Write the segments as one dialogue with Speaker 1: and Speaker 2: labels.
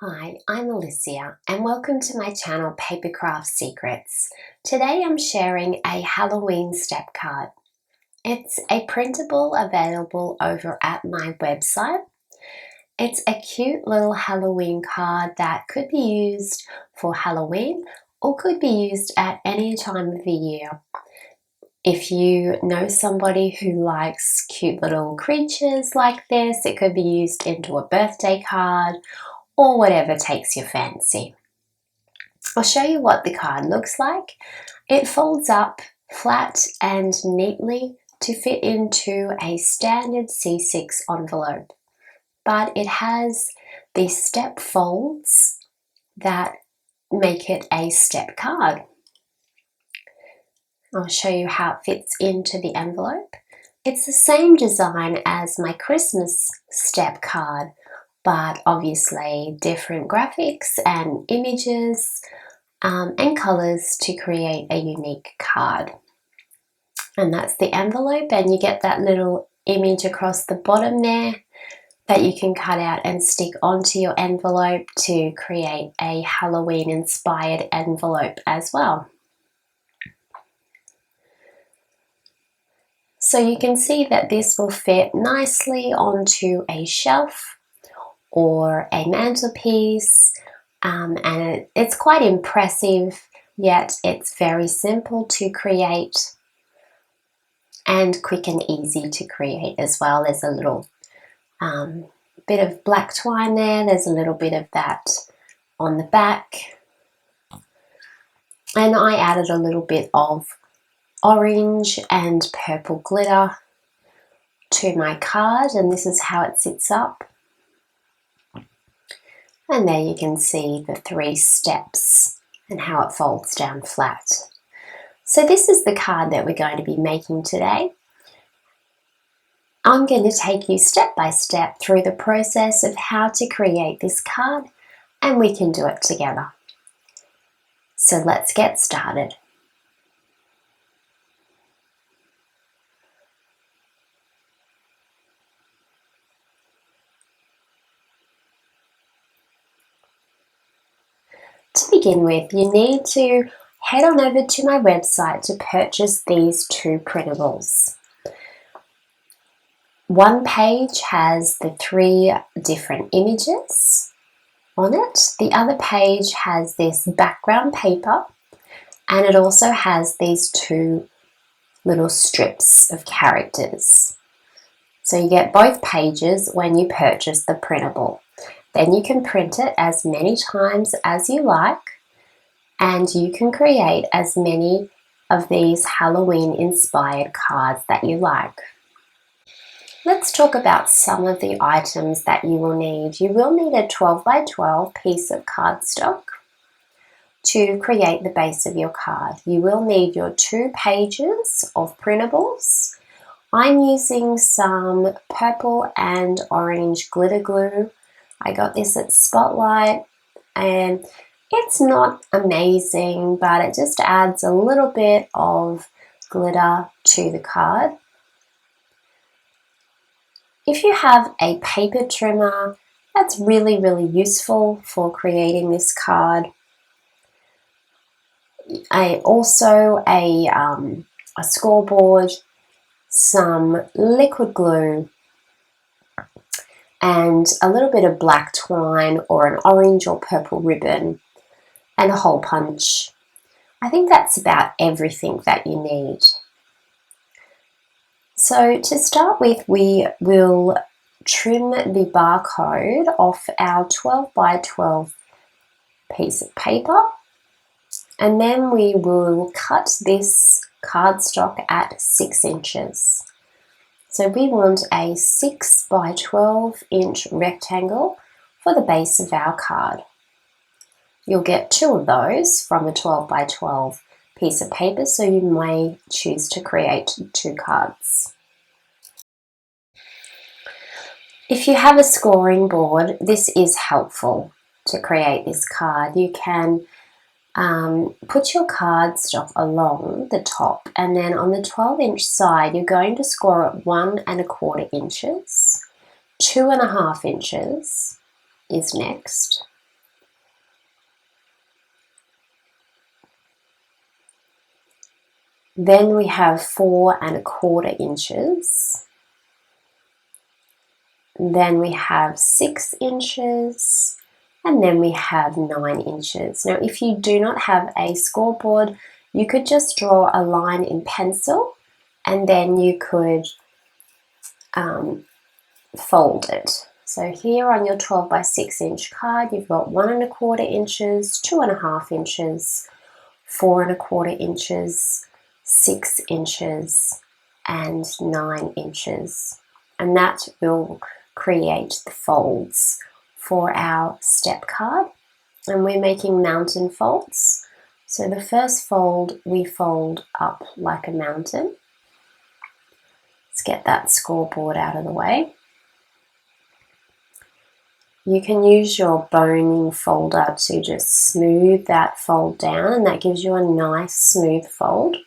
Speaker 1: Hi, I'm Alicia and welcome to my channel Papercraft Secrets. Today I'm sharing a Halloween step card. It's a printable available over at my website. It's a cute little Halloween card that could be used for Halloween or could be used at any time of the year. If you know somebody who likes cute little creatures like this, it could be used into a birthday card or whatever takes your fancy. I'll show you what the card looks like. It folds up flat and neatly to fit into a standard C6 envelope, but it has these step folds that make it a step card. I'll show you how it fits into the envelope. It's the same design as my Christmas step card, but obviously different graphics and images and colours to create a unique card. And that's the envelope, and you get that little image across the bottom there that you can cut out and stick onto your envelope to create a Halloween inspired envelope as well. So you can see that this will fit nicely onto a shelf or a mantelpiece, and it's quite impressive, yet it's very simple to create and quick and easy to create as well. There's a little bit of black twine there, there's a little bit of that on the back, and I added a little bit of orange and purple glitter to my card, and this is how it sits up. And there you can see the 3 steps and how it folds down flat. So this is the card that we're going to be making today. I'm going to take you step by step through the process of how to create this card, and we can do it together. So let's get started. To begin with, you need to head on over to my website to purchase these 2 printables. One page has the 3 different images on it. The other page has this background paper, and it also has these 2 little strips of characters. So you get both pages when you purchase the printable. Then you can print it as many times as you like, and you can create as many of these Halloween inspired cards that you like. Let's talk about some of the items that you will need. You will need a 12 by 12 piece of cardstock to create the base of your card. You will need your 2 pages of printables. I'm using some purple and orange glitter glue. I got this at Spotlight, and it's not amazing, but it just adds a little bit of glitter to the card. If you have a paper trimmer, that's really useful for creating this card. Also a scoreboard, some liquid glue, and a little bit of black twine or an orange or purple ribbon, and a hole punch. I think that's about everything that you need. So to start with, we will trim the barcode off our 12 by 12 piece of paper, and then we will cut this cardstock at 6 inches. So we want a 6 by 12 inch rectangle for the base of our card. You'll get 2 of those from a 12 by 12 piece of paper, so you may choose to create 2 cards. If you have a scoring board, this is helpful to create this card. You can put your cardstock along the top, and then on the 12-inch side you're going to score at 1 1/4 inches. 2 1/2 inches is next, Then we have 4¼ inches. Then we have 6 inches. And then we have 9 inches. Now, if you do not have a scoreboard, you could just draw a line in pencil and then you could fold it. So here on your 12 by 6 inch card, you've got 1¼ inches, 2½ inches, 4¼ inches, 6 inches, and 9 inches. And that will create the folds for our step card. And we're making mountain folds. So the first fold, we fold up like a mountain. Let's get that scoreboard out of the way. You can use your boning folder to just smooth that fold down, and that gives you a nice smooth fold.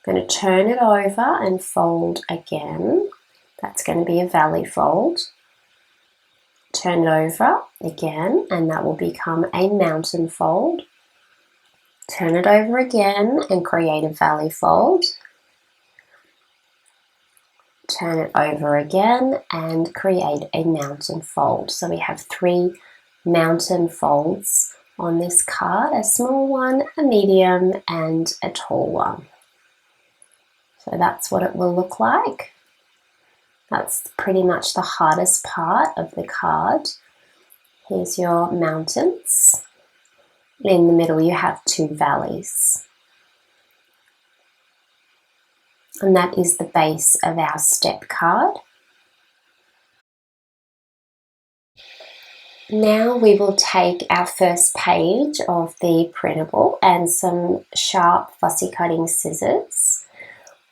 Speaker 1: I'm going to turn it over and fold again. That's going to be a valley fold. Turn it over again, and that will become a mountain fold. Turn it over again and create a valley fold. Turn it over again and create a mountain fold. So we have 3 mountain folds on this card, a small one, a medium, and a tall one. So that's what it will look like. That's pretty much the hardest part of the card. Here's your mountains. In the middle you have 2 valleys. And that is the base of our step card. Now we will take our first page of the printable and some sharp fussy cutting scissors.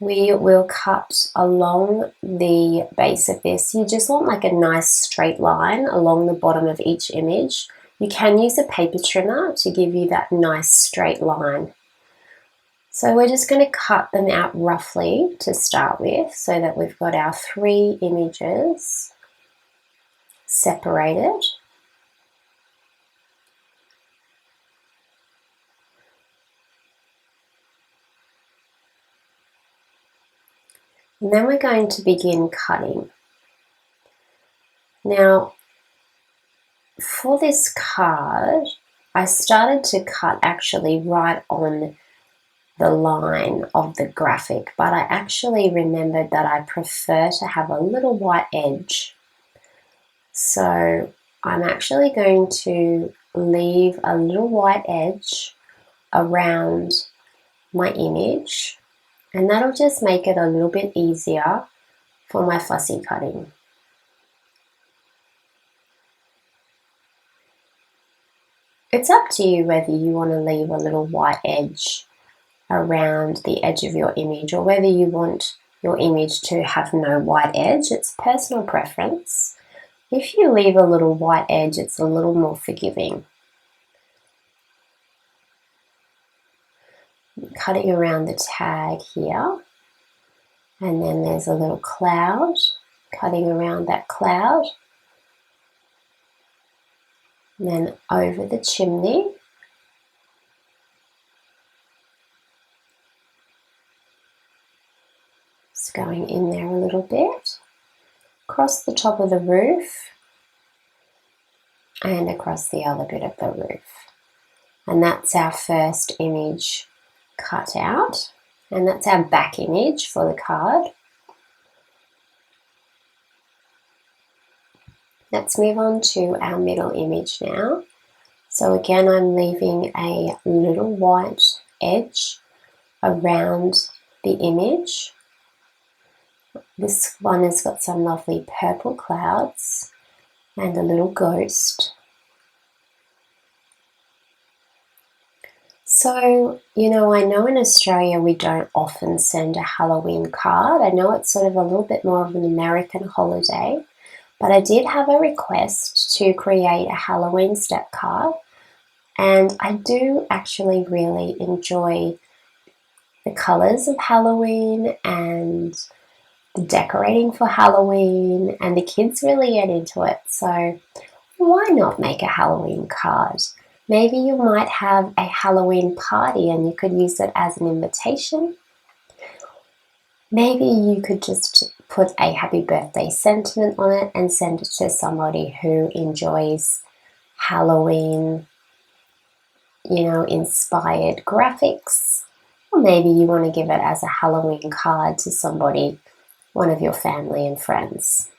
Speaker 1: We will cut along the base of this. You just want like a nice straight line along the bottom of each image. You can use a paper trimmer to give you that nice straight line. So we're just going to cut them out roughly to start with so that we've got our 3 images separated. And then we're going to begin cutting. Now, for this card, I started to cut actually right on the line of the graphic, but I actually remembered that I prefer to have a little white edge. So I'm actually going to leave a little white edge around my image, and that'll just make it a little bit easier for my fussy cutting. It's up to you whether you want to leave a little white edge around the edge of your image or whether you want your image to have no white edge. It's personal preference. If you leave a little white edge, it's a little more forgiving. I'm cutting around the tag here, and then there's a little cloud, cutting around that cloud, and then over the chimney. Just going in there a little bit, across the top of the roof, and across the other bit of the roof. And that's our first image cut out, and that's our back image for the card. Let's move on to our middle image now. So again, I'm leaving a little white edge around the image. This one has got some lovely purple clouds and a little ghost. So, I know in Australia we don't often send a Halloween card. I know it's sort of a little bit more of an American holiday, but I did have a request to create a Halloween step card, and I do actually really enjoy the colours of Halloween and the decorating for Halloween, and the kids really get into it. So why not make a Halloween card? Maybe you might have a Halloween party and you could use it as an invitation. Maybe you could just put a happy birthday sentiment on it and send it to somebody who enjoys Halloween, inspired graphics. Or maybe you want to give it as a Halloween card to somebody, one of your family and friends.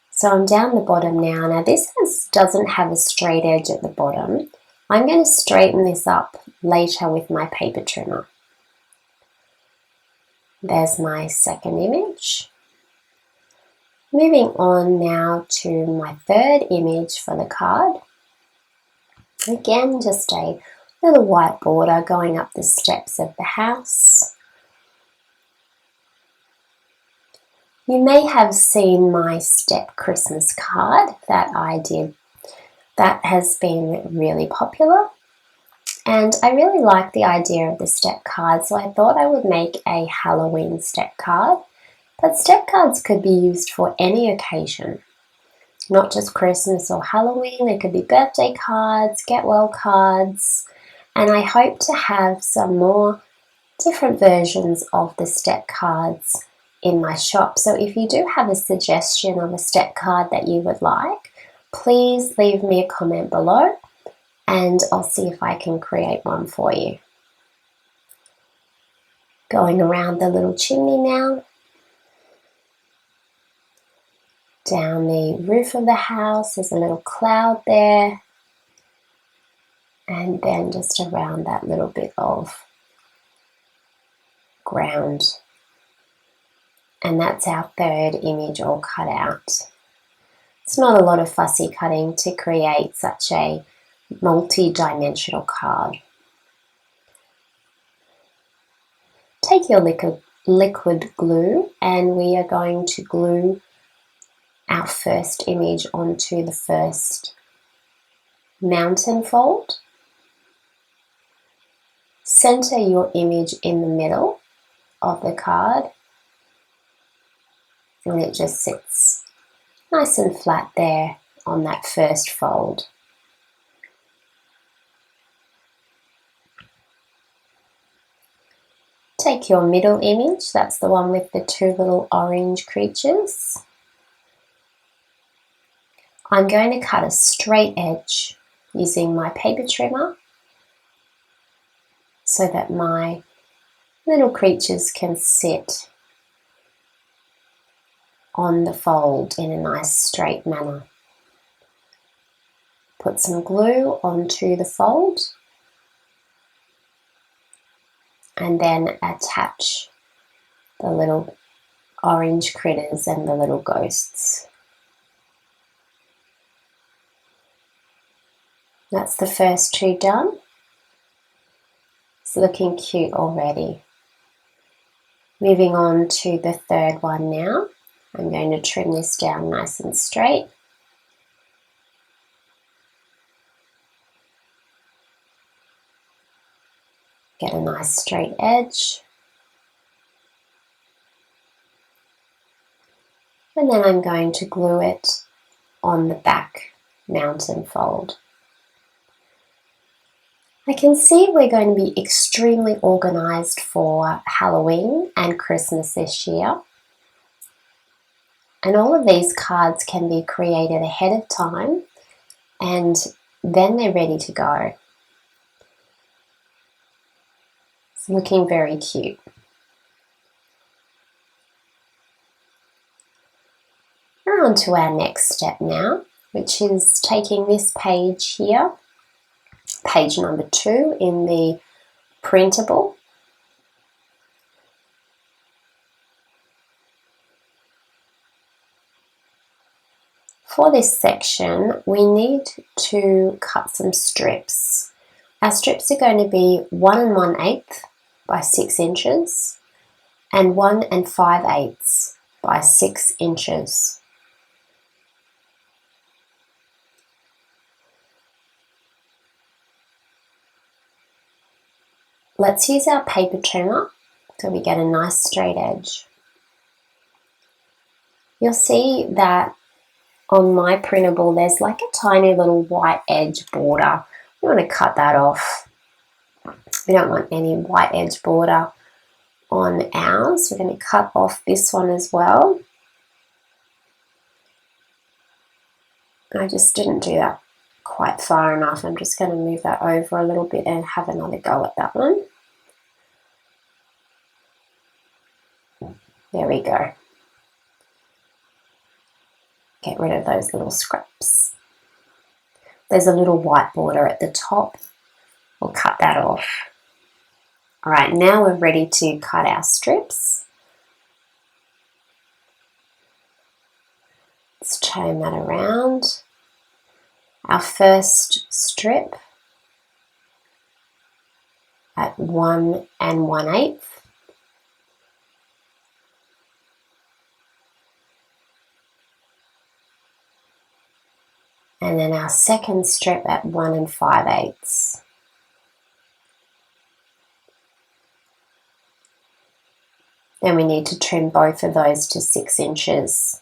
Speaker 1: So I'm down the bottom now. Now this doesn't have a straight edge at the bottom. I'm going to straighten this up later with my paper trimmer. There's my second image. Moving on now to my third image for the card. Again, just a little white border going up the steps of the house. You may have seen my step Christmas card that I did. That has been really popular. And I really like the idea of the step card, so I thought I would make a Halloween step card. But step cards could be used for any occasion, not just Christmas or Halloween. They could be birthday cards, get well cards, and I hope to have some more different versions of the step cards in my shop. So if you do have a suggestion of a step card that you would like, please leave me a comment below and I'll see if I can create one for you. Going around the little chimney now, down the roof of the house, there's a little cloud there, and then just around that little bit of ground. And that's our third image all cut out. It's not a lot of fussy cutting to create such a multi-dimensional card. Take your liquid glue and we are going to glue our first image onto the first mountain fold. Center your image in the middle of the card and it just sits nice and flat there on that first fold. Take your middle image, that's the one with the two little orange creatures. I'm going to cut a straight edge using my paper trimmer so that my little creatures can sit on the fold in a nice straight manner. Put some glue onto the fold and then attach the little orange critters and the little ghosts. That's the first two done. It's looking cute already. Moving on to the third one now. I'm going to trim this down nice and straight. Get a nice straight edge. And then I'm going to glue it on the back mountain fold. I can see we're going to be extremely organized for Halloween and Christmas this year. And all of these cards can be created ahead of time and then they're ready to go. It's looking very cute. We're on to our next step now, which is taking this page here, page number 2 in the printable. For this section, we need to cut some strips. Our strips are going to be 1 1/8 by 6 inches and 1 5/8 by 6 inches. Let's use our paper trimmer so we get a nice straight edge. You'll see that on my printable there's like a tiny little white edge border. We want to cut that off. We don't want any white edge border on ours. We're going to cut off this one as well. I just didn't do that quite far enough. I'm just going to move that over a little bit and have another go at that one. There we go. Get rid of those little scraps. There's a little white border at the top. We'll cut that off. All right, now we're ready to cut our strips. Let's turn that around. Our first strip at 1 1/8. And then our second strip at 1 5/8. Then we need to trim both of those to 6 inches.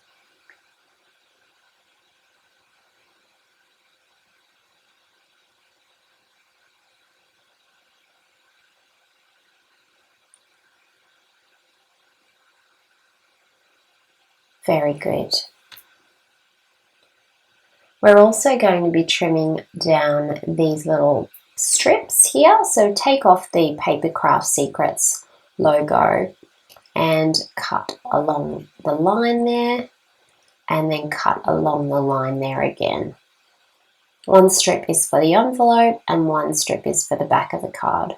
Speaker 1: Very good. We're also going to be trimming down these little strips here. So take off the Papercraft Secrets logo and cut along the line there, and then cut along the line there again. One strip is for the envelope and one strip is for the back of the card.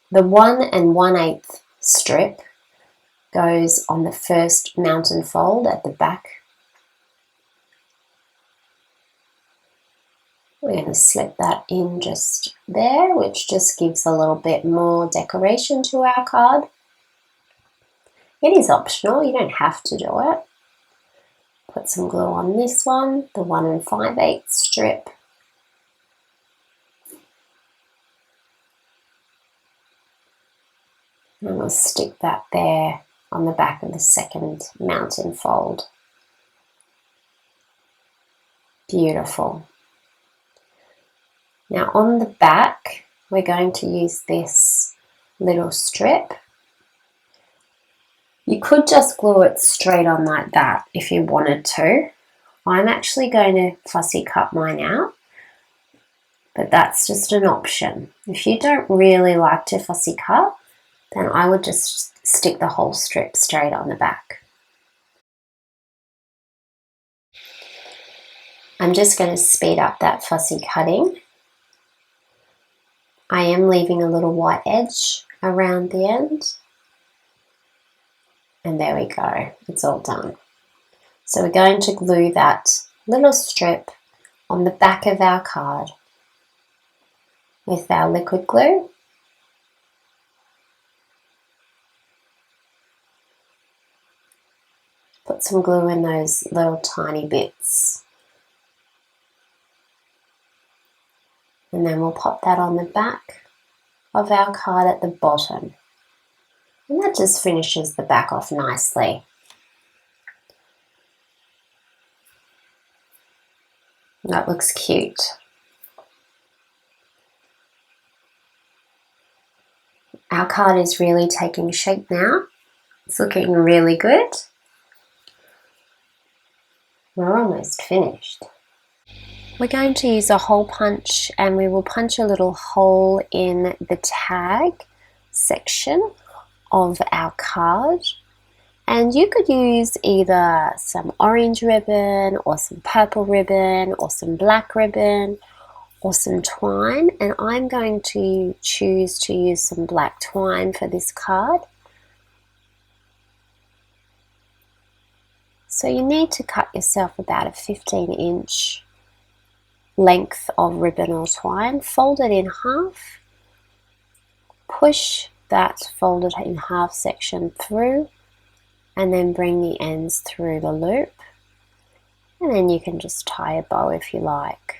Speaker 1: The 1 1/8 strip goes on the first mountain fold at the back. We're going to slip that in just there, which just gives a little bit more decoration to our card. It is optional, you don't have to do it. Put some glue on this one, the 1 5/8 strip. And we'll stick that there on the back of the second mountain fold. Beautiful. Now on the back, we're going to use this little strip. You could just glue it straight on like that if you wanted to. I'm actually going to fussy cut mine out, but that's just an option. If you don't really like to fussy cut, then I would just stick the whole strip straight on the back. I'm just going to speed up that fussy cutting. I am leaving a little white edge around the end. And there we go, it's all done. So we're going to glue that little strip on the back of our card with our liquid glue. Put some glue in those little tiny bits. And then we'll pop that on the back of our card at the bottom. And that just finishes the back off nicely. That looks cute. Our card is really taking shape now. It's looking really good. We're almost finished. We're going to use a hole punch, and we will punch a little hole in the tag section of our card. And you could use either some orange ribbon or some purple ribbon or some black ribbon or some twine, and I'm going to choose to use some black twine for this card. So you need to cut yourself about a 15-inch length of ribbon or twine, fold it in half, push that folded in half section through, and then bring the ends through the loop, and then you can just tie a bow if you like.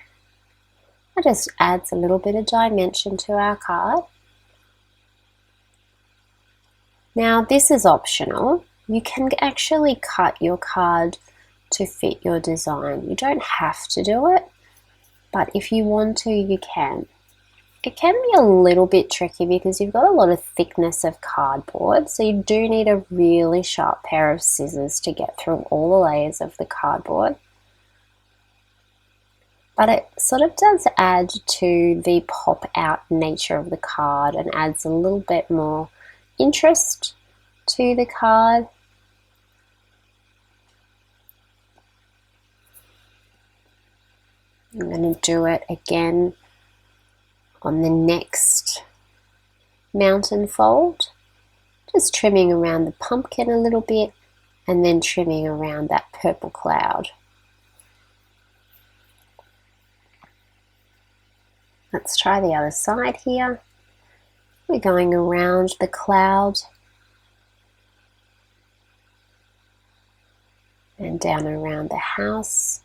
Speaker 1: It just adds a little bit of dimension to our card. Now this is optional. You can actually cut your card to fit your design. You don't have to do it, but if you want to, you can. It can be a little bit tricky because you've got a lot of thickness of cardboard, so you do need a really sharp pair of scissors to get through all the layers of the cardboard. But it sort of does add to the pop-out nature of the card and adds a little bit more interest to the card. I'm going to do it again on the next mountain fold, just trimming around the pumpkin a little bit and then trimming around that purple cloud. Let's try the other side here. We're going around the cloud and down around the house.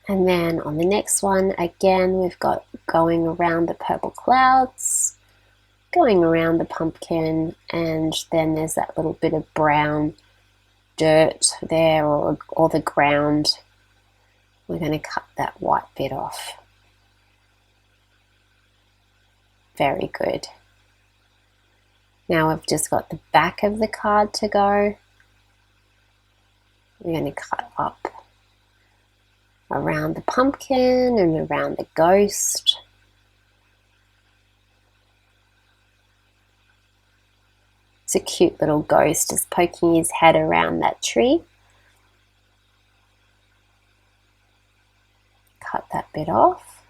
Speaker 1: And then on the next one, again, we've got going around the purple clouds, going around the pumpkin, and then there's that little bit of brown dirt there or the ground. We're going to cut that white bit off. Very good. Now we've just got the back of the card to go. We're going to cut up around the pumpkin and around the ghost. It's a cute little ghost just poking his head around that tree. Cut that bit off.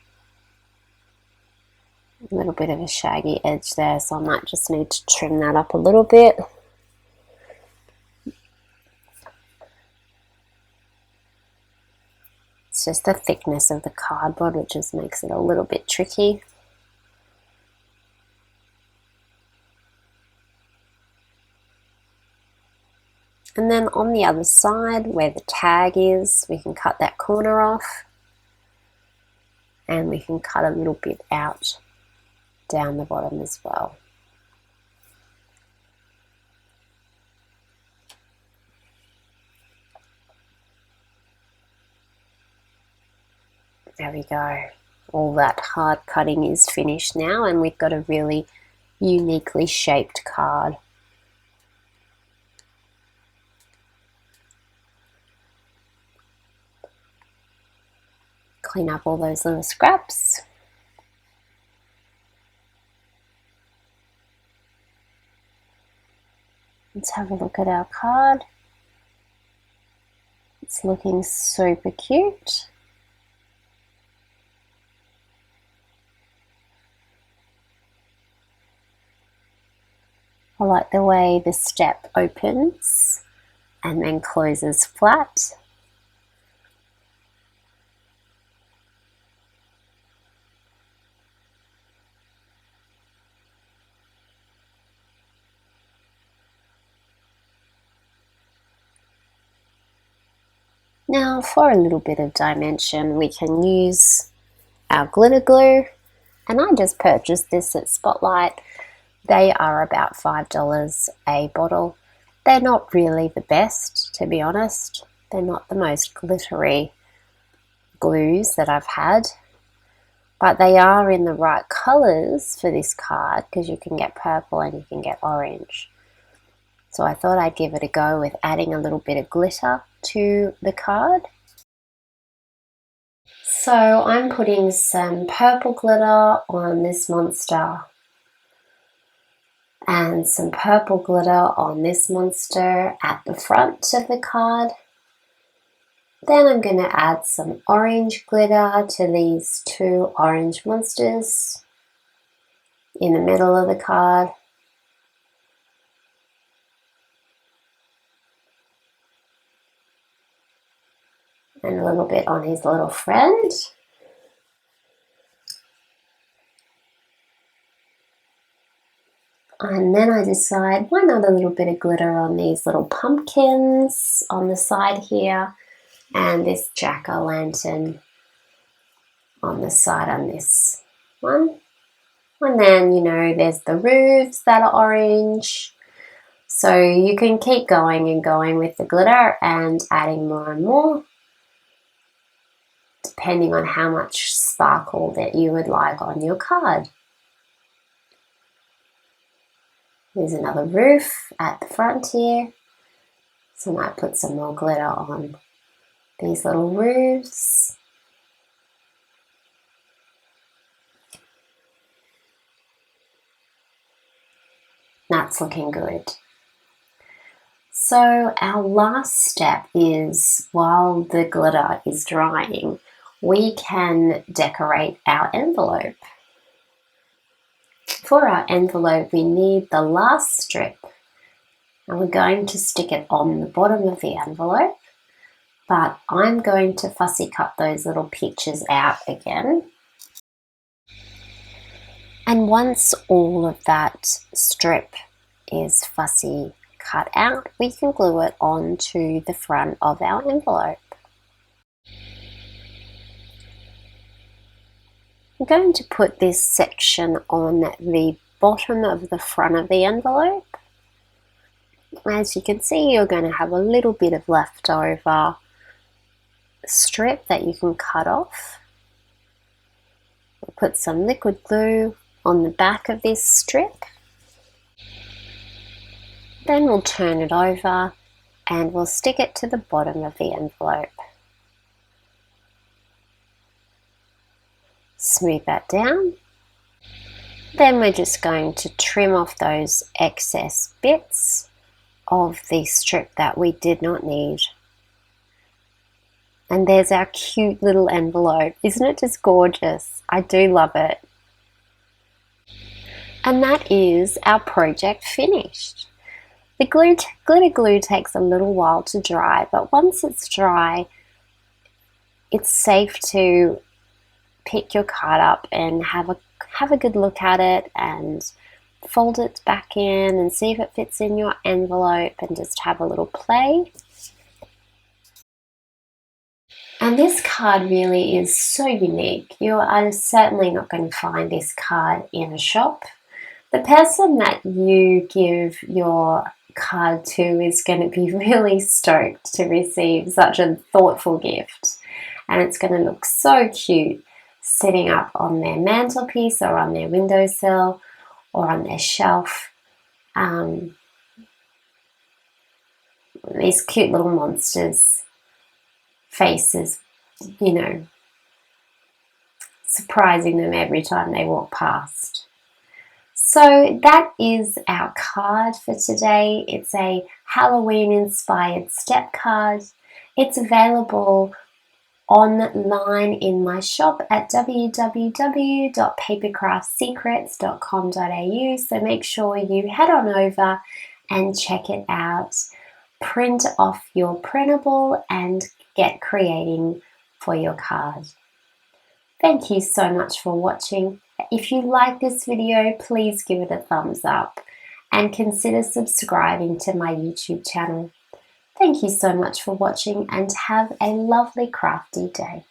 Speaker 1: A little bit of a shaggy edge there, so I might just need to trim that up a little bit. It's just the thickness of the cardboard which just makes it a little bit tricky. And then on the other side where the tag is, we can cut that corner off and we can cut a little bit out down the bottom as well. There we go. All that hard cutting is finished now and we've got a really uniquely shaped card. Clean up all those little scraps. Let's have a look at our card. It's looking super cute. I like the way the step opens and then closes flat. Now for a little bit of dimension we can use our glitter glue, and I just purchased this at Spotlight. They are about $5 a bottle. They're not really the best, to be honest. They're not the most glittery glues that I've had, but they are in the right colours for this card because you can get purple and you can get orange. So I thought I'd give it a go with adding a little bit of glitter to the card. So I'm putting some purple glitter on this monster and some purple glitter on this monster at the front of the card. Then I'm going to add some orange glitter to these two orange monsters in the middle of the card. And a little bit on his little friend. And then I decide, why not a little bit of glitter on these little pumpkins on the side here, and this jack-o'-lantern on the side on this. one. And then, you know, there's the roofs that are orange. So you can keep going and going with the glitter and adding more and more, depending on how much sparkle that you would like on your card. There's another roof at the front here. So I might put some more glitter on these little roofs. That's looking good. So our last step is, while the glitter is drying, we can decorate our envelope. For our envelope, we need the last strip, and we're going to stick it on the bottom of the envelope, but I'm going to fussy cut those little pictures out again. And once all of that strip is fussy cut out, we can glue it onto the front of our envelope. I'm going to put this section on the bottom of the front of the envelope. As you can see, you're going to have a little bit of leftover strip that you can cut off. We'll put some liquid glue on the back of this strip. Then we'll turn it over and we'll stick it to the bottom of the envelope. Smooth that down. Then we're just going to trim off those excess bits of the strip that we did not need. And there's our cute little envelope. Isn't it just gorgeous? I do love it. And that is our project finished. The glitter glue takes a little while to dry, but once it's dry, it's safe to pick your card up and have a good look at it and fold it back in and see if it fits in your envelope and just have a little play. And this card really is so unique. You are certainly not going to find this card in a shop. The person that you give your card to is going to be really stoked to receive such a thoughtful gift. And it's going to look so cute sitting up on their mantelpiece or on their windowsill or on their shelf. These cute little monsters' faces, you know, surprising them every time they walk past. So that is our card for today. It's a Halloween inspired step card. It's available online in my shop at www.papercraftsecrets.com.au, so make sure you head on over and check it out. Print off your printable and get creating for your card. Thank you so much for watching. If you like this video, please give it a thumbs up and consider subscribing to my YouTube channel. Thank you so much for watching and have a lovely crafty day.